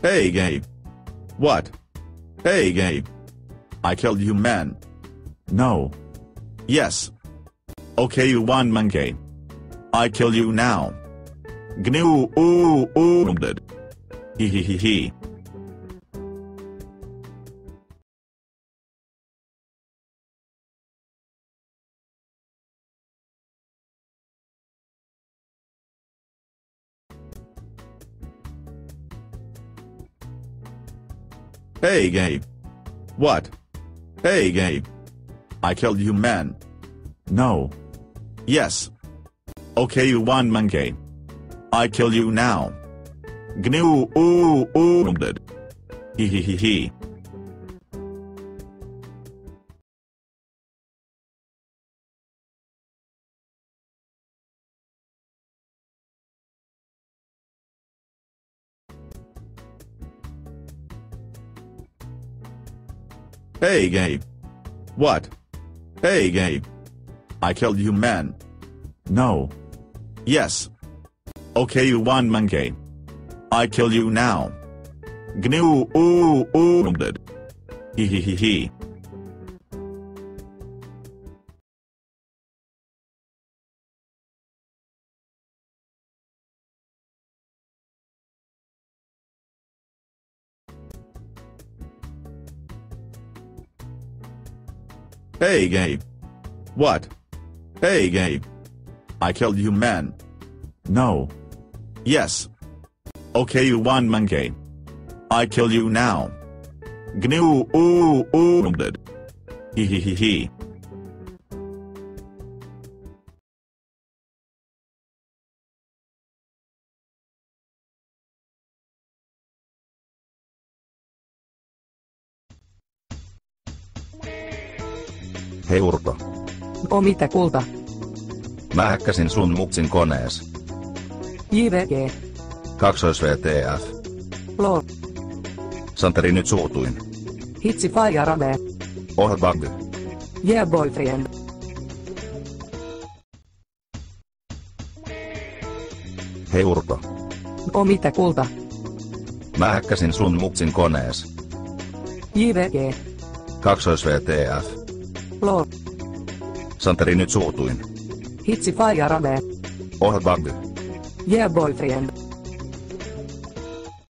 Hey Gabe. What? Hey Gabe. I killed you man. No. Yes. Okay you won monkey. I kill you now. Gnu did. He. Hey Gabe. What? Hey Gabe. I killed you man. No. Yes. Okay you won monkey. I kill you now. Gnu did. He. Hey Gabe. What? Hey Gabe. I killed you man. No. Yes. Okay you won monkey. I kill you now. Gnu did. He. Hey Gabe. What? Hey Gabe. I killed you man. No. Yes. Okay you won monkey. I kill you now. Gnu did. He. Hei Urpo. O mitä kulta? Mä häkkäsin sun mutsin konees. JVG. VTF. Lol. Santeri nyt suutuin. Hitsi faija rame. Oh bug. Yeah boyfriend. Hei Urpo. O mitä kulta? Mä häkkäsin sun mutsin konees. JVG. VTF. Lol. Santeri nyt suutuin. Hitsi faija rame. Oh bug. Yeah boyfriend.